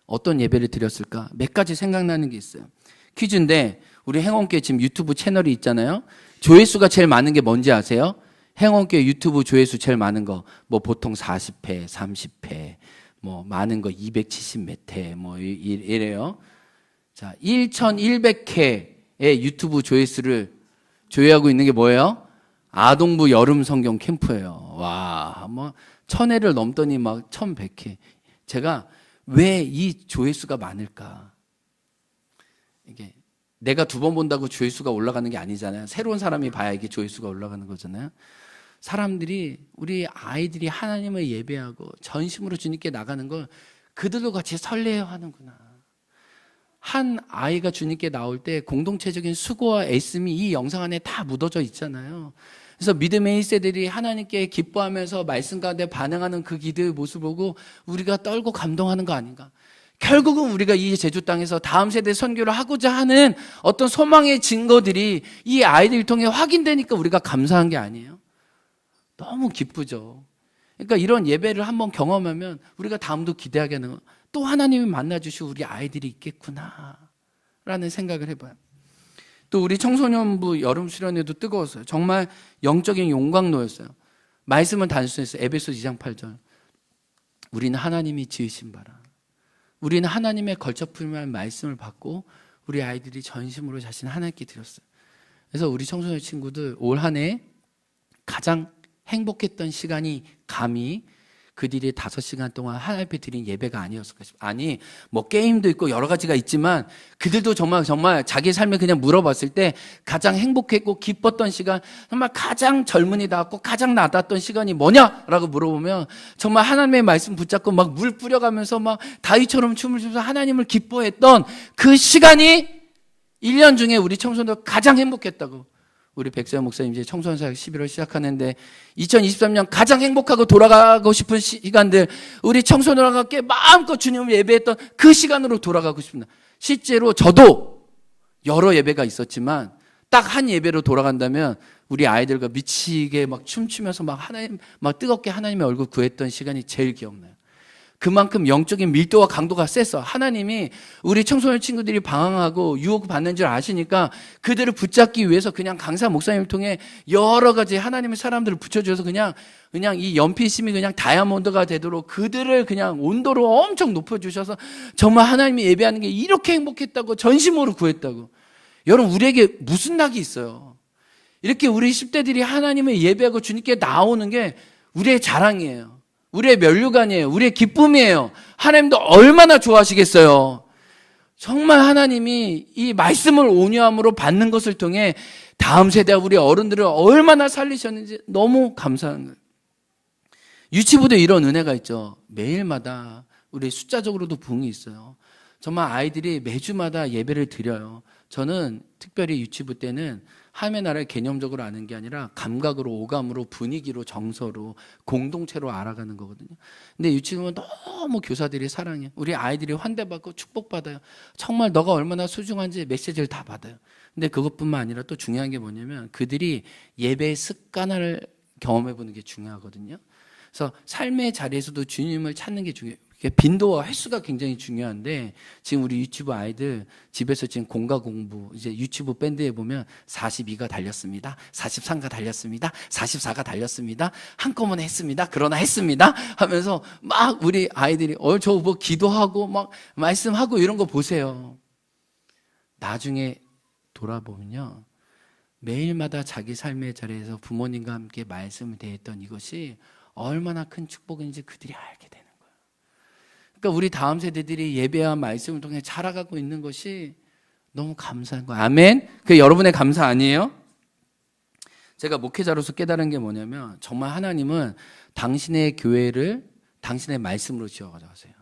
어떤 예배를 드렸을까? 몇 가지 생각나는 게 있어요. 퀴즈인데 우리 행원교회 지금 유튜브 채널이 있잖아요. 조회수가 제일 많은 게 뭔지 아세요? 행원교회 유튜브 조회수 제일 많은 거 뭐 보통 40회, 30회, 뭐 많은 거 270 몇 회 뭐 이래요. 자, 1100회의 유튜브 조회수를 조회하고 있는 게 뭐예요? 아동부 여름 성경 캠프예요. 와, 뭐 1000회를 넘더니 막 1100회. 제가 왜 이 조회수가 많을까? 이게 내가 두 번 본다고 조회수가 올라가는 게 아니잖아요. 새로운 사람이 봐야 이게 조회수가 올라가는 거잖아요. 사람들이, 우리 아이들이 하나님을 예배하고 전심으로 주님께 나가는 걸 그들도 같이 설레어 하는구나. 한 아이가 주님께 나올 때 공동체적인 수고와 애씀이 이 영상 안에 다 묻어져 있잖아요. 그래서 믿음의 1세들이 하나님께 기뻐하면서 말씀 가운데 반응하는 그 기도의 모습을 보고 우리가 떨고 감동하는 거 아닌가. 결국은 우리가 이 제주 땅에서 다음 세대 선교를 하고자 하는 어떤 소망의 증거들이 이 아이들 통해 확인되니까 우리가 감사한 게 아니에요. 너무 기쁘죠. 그러니까 이런 예배를 한번 경험하면 우리가 다음도 기대하게 하는 거, 또 하나님이 만나주시고 우리 아이들이 있겠구나 라는 생각을 해봐요. 또 우리 청소년부 여름 수련회도 뜨거웠어요. 정말 영적인 용광로였어요. 말씀은 단순했어요. 에베소 2장 8절. 우리는 하나님이 지으신 바라. 우리는 하나님의 걸쳐풀이한 말씀을 받고 우리 아이들이 전심으로 자신을 하나님께 드렸어요. 그래서 우리 청소년 친구들 올 한 해 가장 행복했던 시간이 감히 그들이 5시간 동안 하나님 앞에 드린 예배가 아니었을까 싶어요. 아니, 뭐 게임도 있고 여러 가지가 있지만 그들도 정말 자기 삶을 그냥 물어봤을 때 가장 행복했고 기뻤던 시간, 정말 가장 젊은이다웠고 가장 나았던 시간이 뭐냐라고 물어보면 정말 하나님의 말씀 붙잡고 막 물 뿌려가면서 막 다윗처럼 춤을 추면서 하나님을 기뻐했던 그 시간이 1년 중에 우리 청소년들 가장 행복했다고. 우리 백세현 목사님 이제 청소년 사역 11월 시작하는데 2023년 가장 행복하고 돌아가고 싶은 시간들, 우리 청소년과 함께 마음껏 주님을 예배했던 그 시간으로 돌아가고 싶습니다. 실제로 저도 여러 예배가 있었지만 딱 한 예배로 돌아간다면 우리 아이들과 미치게 막 춤추면서 막 하나님, 막 뜨겁게 하나님의 얼굴 구했던 시간이 제일 기억나요. 그만큼 영적인 밀도와 강도가 셌어. 하나님이 우리 청소년 친구들이 방황하고 유혹받는 줄 아시니까 그들을 붙잡기 위해서 그냥 강사 목사님을 통해 여러 가지 하나님의 사람들을 붙여줘서 그냥 이 연필심이 그냥 다이아몬드가 되도록 그들을 그냥 온도를 엄청 높여주셔서 정말 하나님이 예배하는 게 이렇게 행복했다고, 전심으로 구했다고. 여러분, 우리에게 무슨 낙이 있어요? 이렇게 우리 10대들이 하나님을 예배하고 주님께 나오는 게 우리의 자랑이에요. 우리의 면류관이에요. 우리의 기쁨이에요. 하나님도 얼마나 좋아하시겠어요. 정말 하나님이 이 말씀을 온유함으로 받는 것을 통해 다음 세대 우리 어른들을 얼마나 살리셨는지 너무 감사한 거예요. 유치부도 이런 은혜가 있죠. 매일마다 우리 숫자적으로도 부흥이 있어요. 정말 아이들이 매주마다 예배를 드려요. 저는 특별히 유치부 때는 하나님의 나라를 개념적으로 아는 게 아니라 감각으로, 오감으로, 분위기로, 정서로, 공동체로 알아가는 거거든요. 근데 유치부는 너무 교사들이 사랑해. 우리 아이들이 환대받고 축복받아요. 정말 너가 얼마나 소중한지 메시지를 다 받아요. 근데 그것뿐만 아니라 또 중요한 게 뭐냐면 그들이 예배의 습관을 경험해보는 게 중요하거든요. 그래서 삶의 자리에서도 주님을 찾는 게 중요해요. 빈도와 횟수가 굉장히 중요한데 지금 우리 유치부 아이들 집에서 지금 공과 공부 이제 유치부 밴드에 보면 42가 달렸습니다. 43가 달렸습니다. 44가 달렸습니다. 한꺼번에 했습니다. 그러나 했습니다. 하면서 막 우리 아이들이 저 뭐 기도하고 막 말씀하고 이런 거 보세요. 나중에 돌아보면요. 매일마다 자기 삶의 자리에서 부모님과 함께 말씀을 대했던 이것이 얼마나 큰 축복인지 그들이 알게 되는 거예요. 그러니까 우리 다음 세대들이 예배와 말씀을 통해 자라가고 있는 것이 너무 감사한 거예요. 아멘? 그게 여러분의 감사 아니에요? 제가 목회자로서 깨달은 게 뭐냐면 정말 하나님은 당신의 교회를 당신의 말씀으로 지어가세요.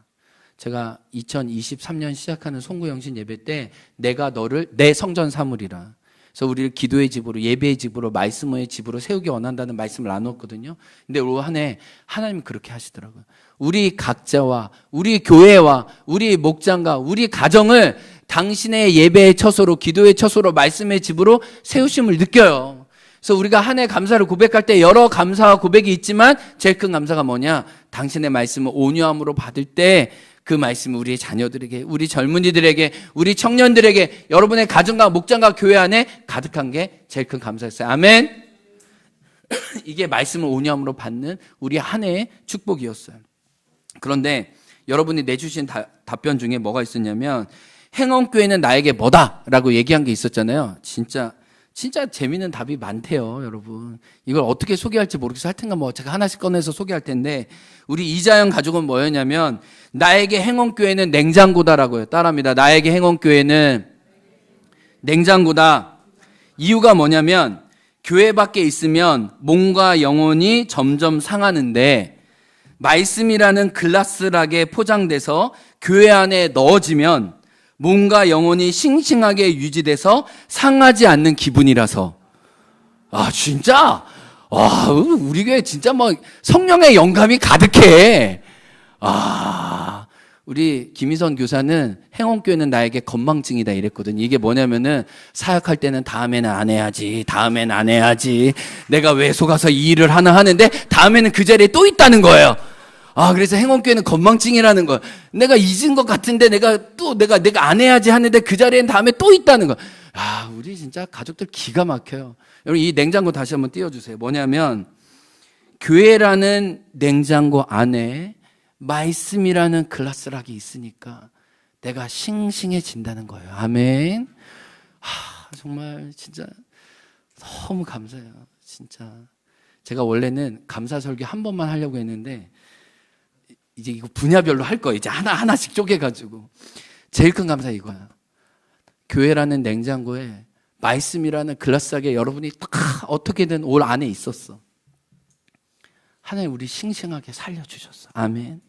제가 2023년 시작하는 송구영신 예배 때 내가 너를 내 성전 삼으리라. 그래서 우리를 기도의 집으로, 예배의 집으로, 말씀의 집으로 세우기 원한다는 말씀을 나눴거든요. 근데 올 한 해 하나님은 그렇게 하시더라고요. 우리 각자와 우리 교회와 우리 목장과 우리 가정을 당신의 예배의 처소로, 기도의 처소로, 말씀의 집으로 세우심을 느껴요. 그래서 우리가 한 해 감사를 고백할 때 여러 감사와 고백이 있지만 제일 큰 감사가 뭐냐? 당신의 말씀을 온유함으로 받을 때 그 말씀이 우리의 자녀들에게, 우리 젊은이들에게, 우리 청년들에게, 여러분의 가정과 목장과 교회 안에 가득한 게 제일 큰 감사였어요. 아멘. 이게 말씀을 온유함으로 받는 우리 한 해의 축복이었어요. 그런데 여러분이 내주신 답변 중에 뭐가 있었냐면 행원교회는 나에게 뭐다? 라고 얘기한 게 있었잖아요. 진짜 재미있는 답이 많대요, 여러분. 이걸 어떻게 소개할지 모르겠어요. 하여튼간 뭐 제가 하나씩 꺼내서 소개할 텐데 우리 이자영 가족은 뭐였냐면 나에게 행원교회는 냉장고다라고요. 따라합니다. 나에게 행원교회는 냉장고다. 이유가 뭐냐면 교회 밖에 있으면 몸과 영혼이 점점 상하는데 말씀이라는 글라스락에 포장돼서 교회 안에 넣어지면 몸과 영혼이 싱싱하게 유지돼서 상하지 않는 기분이라서. 아, 진짜? 와, 우리 교회 진짜 뭐 성령의 영감이 가득해. 아, 우리 김희선 교사는 행원교회는 나에게 건망증이다 이랬거든요. 이게 뭐냐면은 사역할 때는 다음에는 안 해야지, 다음에는 안 해야지. 내가 왜 속아서 이 일을 하나 하는데 다음에는 그 자리에 또 있다는 거예요. 아, 그래서 행원교회는 건망증이라는 거야. 내가 잊은 것 같은데 내가 안 해야지 하는데 그 자리엔 다음에 또 있다는 거야. 아, 우리 진짜 가족들 기가 막혀요. 여러분, 이 냉장고 다시 한번 띄워주세요. 뭐냐면, 교회라는 냉장고 안에 말씀이라는 글라스락이 있으니까 내가 싱싱해진다는 거예요. 아멘. 정말 진짜 너무 감사해요. 진짜. 제가 원래는 감사 설교 한 번만 하려고 했는데, 이제 이거 분야별로 할 거예요. 이제 하나씩 쪼개가지고. 제일 큰 감사 이거야. 교회라는 냉장고에 말씀이라는 글라스락에 여러분이 딱 어떻게든 올 안에 있었어. 하나님 우리 싱싱하게 살려주셨어. 아멘.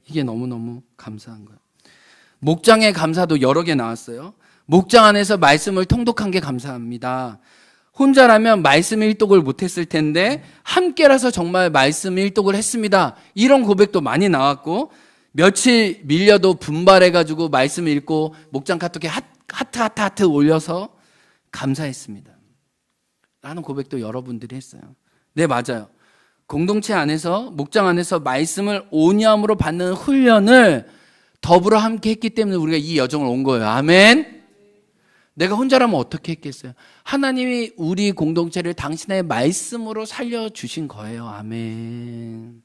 이게 너무너무 감사한 거예요. 목장의 감사도 여러 개 나왔어요. 목장 안에서 말씀을 통독한 게 감사합니다. 혼자라면 말씀 일독을 못했을 텐데 함께라서 정말 말씀 일독을 했습니다. 이런 고백도 많이 나왔고 며칠 밀려도 분발해가지고 말씀 읽고 목장 카톡에 하트 올려서 감사했습니다. 라는 고백도 여러분들이 했어요. 네, 맞아요. 공동체 안에서 목장 안에서 말씀을 온유함으로 받는 훈련을 더불어 함께 했기 때문에 우리가 이 여정을 온 거예요. 아멘. 내가 혼자라면 어떻게 했겠어요? 하나님이 우리 공동체를 당신의 말씀으로 살려주신 거예요. 아멘.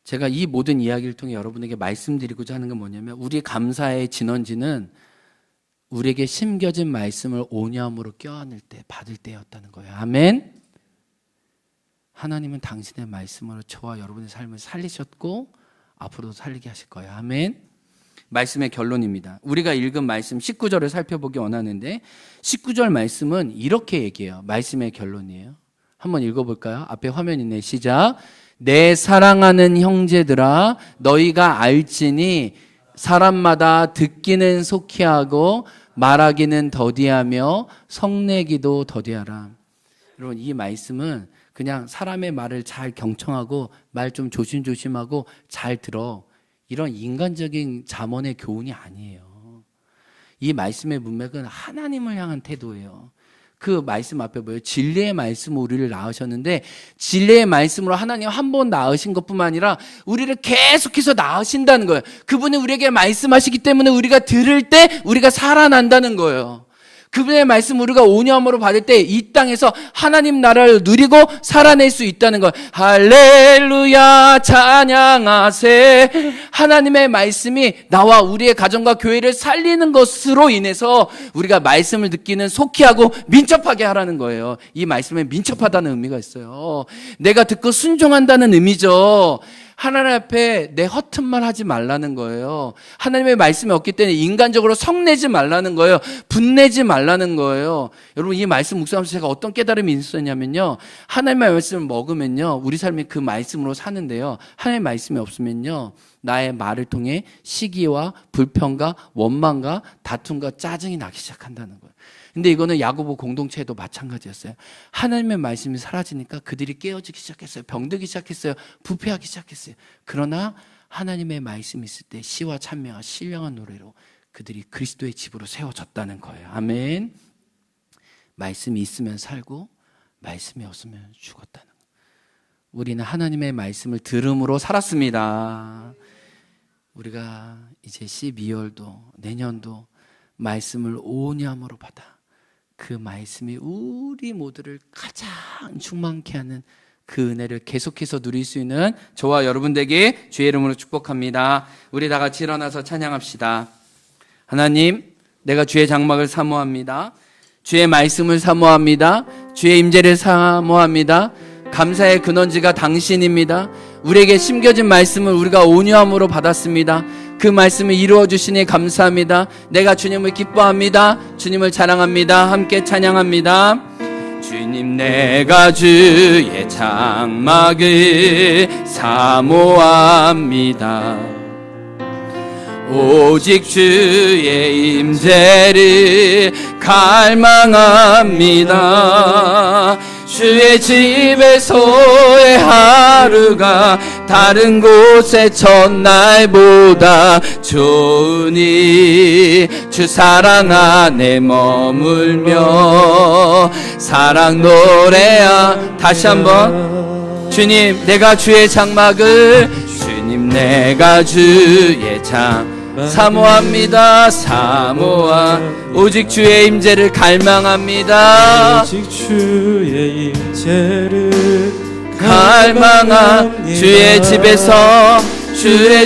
제가 이 모든 이야기를 통해 여러분에게 말씀드리고자 하는 건 뭐냐면 우리 감사의 진원지는 우리에게 심겨진 말씀을 온유함으로 껴안을 때 받을 때였다는 거예요. 아멘. 하나님은 당신의 말씀으로 저와 여러분의 삶을 살리셨고 앞으로도 살리게 하실 거예요. 아멘. 말씀의 결론입니다. 우리가 읽은 말씀 19절을 살펴보기 원하는데 19절 말씀은 이렇게 얘기해요. 말씀의 결론이에요. 한번 읽어볼까요? 앞에 화면 있네. 시작. 내 사랑하는 형제들아 너희가 알지니 사람마다 듣기는 속히 하고 말하기는 더디하며 성내기도 더디하라. 여러분 이 말씀은 그냥 사람의 말을 잘 경청하고 말 좀 조심조심하고 잘 들어 이런 인간적인 잠언의 교훈이 아니에요. 이 말씀의 문맥은 하나님을 향한 태도예요. 그 말씀 앞에 뭐예요? 진리의 말씀으로 우리를 낳으셨는데 진리의 말씀으로 하나님 한 번 낳으신 것뿐만 아니라 우리를 계속해서 낳으신다는 거예요. 그분이 우리에게 말씀하시기 때문에 우리가 들을 때 우리가 살아난다는 거예요. 그분의 말씀 우리가 온유함으로 받을 때 이 땅에서 하나님 나라를 누리고 살아낼 수 있다는 것. 할렐루야 찬양하세. 하나님의 말씀이 나와 우리의 가정과 교회를 살리는 것으로 인해서 우리가 말씀을 듣기는 속히 하고 민첩하게 하라는 거예요. 이 말씀에 민첩하다는 의미가 있어요. 내가 듣고 순종한다는 의미죠. 하나님 앞에 내 허튼 말 하지 말라는 거예요. 하나님의 말씀이 없기 때문에 인간적으로 성내지 말라는 거예요. 분내지 말라는 거예요. 여러분 이 말씀 묵상하면서 제가 어떤 깨달음이 있었냐면요, 하나님의 말씀을 먹으면요 우리 삶이 그 말씀으로 사는데요, 하나님의 말씀이 없으면요 나의 말을 통해 시기와 불평과 원망과 다툼과 짜증이 나기 시작한다는 거예요. 근데 이거는 야고보 공동체에도 마찬가지였어요. 하나님의 말씀이 사라지니까 그들이 깨어지기 시작했어요. 병들기 시작했어요. 부패하기 시작했어요. 그러나 하나님의 말씀이 있을 때 시와 찬미와 신령한 노래로 그들이 그리스도의 집으로 세워졌다는 거예요. 아멘. 말씀이 있으면 살고 말씀이 없으면 죽었다는 거예요. 우리는 하나님의 말씀을 들음으로 살았습니다. 우리가 이제 12월도 내년도 말씀을 온유함으로 받아 그 말씀이 우리 모두를 가장 충만케 하는 그 은혜를 계속해서 누릴 수 있는 저와 여러분들에게 주의 이름으로 축복합니다. 우리 다 같이 일어나서 찬양합시다. 하나님, 내가 주의 장막을 사모합니다. 주의 말씀을 사모합니다. 주의 임재를 사모합니다. 감사의 근원지가 당신입니다. 우리에게 심겨진 말씀을 우리가 온유함으로 받았습니다. 그 말씀을 이루어 주시니 감사합니다. 내가 주님을 기뻐합니다. 주님을 자랑합니다. 함께 찬양합니다. 주님, 내가 주의 장막을 사모합니다. 오직 주의 임재를 갈망합니다. 주의 집에서의 하루가 다른 곳의 첫날보다 좋으니 주 사랑 안에 머물며 사랑 노래야. 다시 한번. 주님, 내가 주의 장막을, 주님, 내가 주의 사모합니다. 오직 주의 임재를 갈망합니다.
오직 주의 임재를
갈망한 주의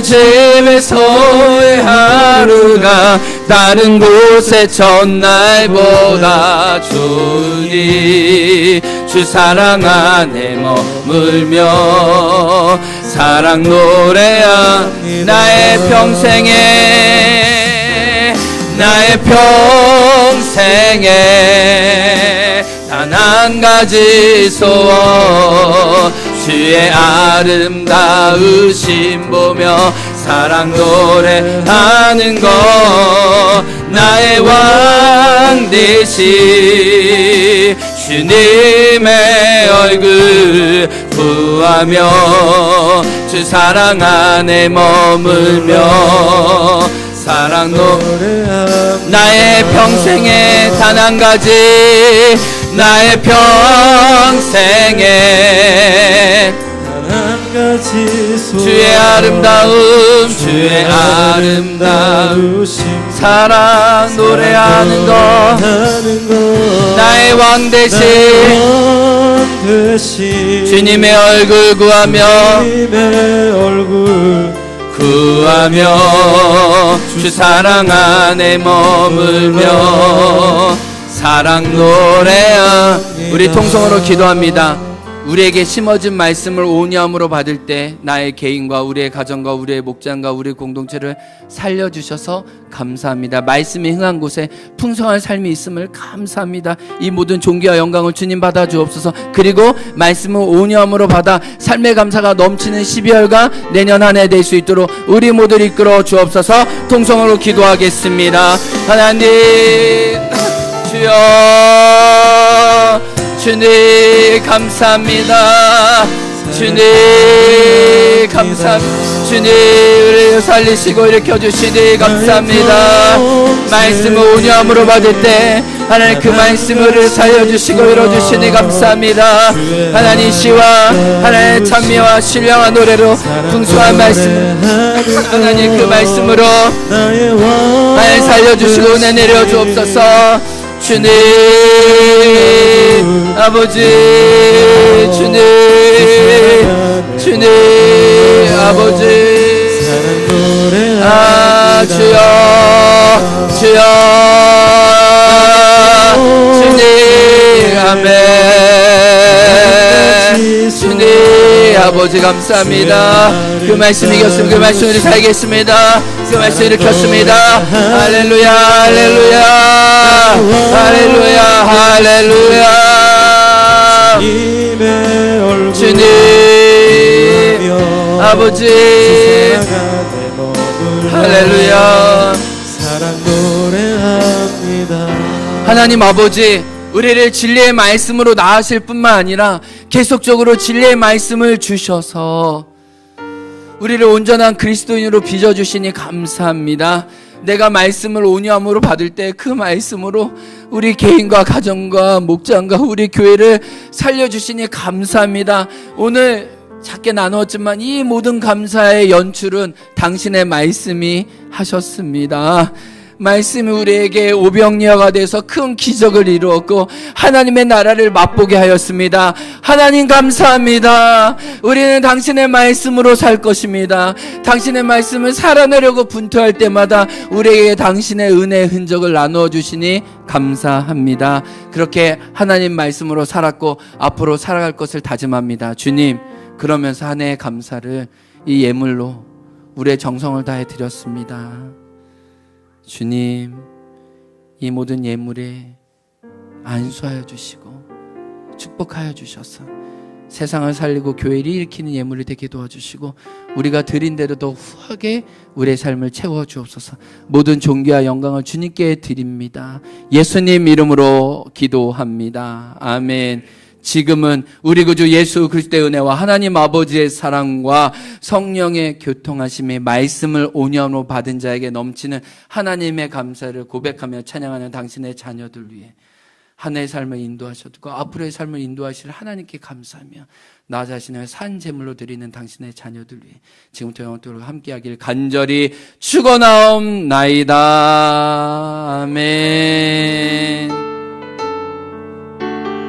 집에서의 하루가 다른 곳의 첫날보다 좋으니 주 사랑 안에 머물며 사랑 노래야. 나의 평생에 단 한 가지 소원, 주의 아름다우심 보며 사랑 노래하는 것. 나의 왕 되신 주님의 얼굴 구하며 주 사랑 안에 머물며 사랑 노래하며 나의 평생에 단 한 가지, 나의 평생에
한 가지 소원,
주의 아름다우심 사랑 노래하는 것. 나의 왕 되신 주님의 얼굴 구하며 주 사랑 안에 머물며 사랑 노래야. 우리 통성으로 기도합니다. 우리에게 심어진 말씀을 온유함으로 받을 때 나의 개인과 우리의 가정과 우리의 목장과 우리의 공동체를 살려주셔서 감사합니다. 말씀이 흥한 곳에 풍성한 삶이 있음을 감사합니다. 이 모든 존귀와 영광을 주님 받아 주옵소서. 그리고 말씀을 온유함으로 받아 삶의 감사가 넘치는 12월과 내년 한 해 될 수 있도록 우리 모두를 이끌어 주옵소서. 통성으로 기도하겠습니다. 하나님 주여, 주님 감사합니다. 주님 감사합니다. 주님 우리를 살리시고 일으켜주시니 감사합니다. 말씀을 온유함으로 받을 때 하나님 그 말씀을 우리를 살려주시고 이뤄주시니 감사합니다. 하나님 시와 하나님의 찬미와 신령한 노래로 풍성한 말씀 하나님 그 말씀으로 하나님 살려주시고 은혜 내려 주옵소서. 주님 아버지, 주님 아버지, 주여 주여 주님 아멘. 주님 아버지 감사합니다. 그 말씀이 이겼으면 그 말씀으로 살겠습니다. 그 말씀을 일으켰습니다. 할렐루야 할렐루야 할렐루야 할렐루야. 주님 아버지 할렐루야. 하나님 아버지, 우리를 진리의 말씀으로 나으실 뿐만 아니라 계속적으로 진리의 말씀을 주셔서 우리를 온전한 그리스도인으로 빚어주시니 감사합니다. 내가 말씀을 온유함으로 받을 때 그 말씀으로 우리 개인과 가정과 목장과 우리 교회를 살려주시니 감사합니다. 오늘 작게 나누었지만 이 모든 감사의 연출은 당신의 말씀이 하셨습니다. 말씀이 우리에게 오병이어가 돼서 큰 기적을 이루었고 하나님의 나라를 맛보게 하였습니다. 하나님 감사합니다. 우리는 당신의 말씀으로 살 것입니다. 당신의 말씀을 살아내려고 분투할 때마다 우리에게 당신의 은혜의 흔적을 나누어 주시니 감사합니다. 그렇게 하나님 말씀으로 살았고 앞으로 살아갈 것을 다짐합니다. 주님, 그러면서 한 해의 감사를 이 예물로 우리의 정성을 다해 드렸습니다. 주님, 이 모든 예물에 안수하여 주시고 축복하여 주셔서 세상을 살리고 교회를 일으키는 예물이 되게 도와주시고 우리가 드린 대로 더 후하게 우리의 삶을 채워 주옵소서. 모든 존귀와 영광을 주님께 드립니다. 예수님 이름으로 기도합니다. 아멘. 지금은 우리 구주 예수 그리스도의 은혜와 하나님 아버지의 사랑과 성령의 교통하심이 말씀을 온유함으로 받은 자에게 넘치는 하나님의 감사를 고백하며 찬양하는 당신의 자녀들 위해 한 해의 삶을 인도하셨고 앞으로의 삶을 인도하실 하나님께 감사하며 나 자신을 산 제물로 드리는 당신의 자녀들 위해 지금부터 영원토록 함께하길 간절히 축원하옵나이다. 아멘.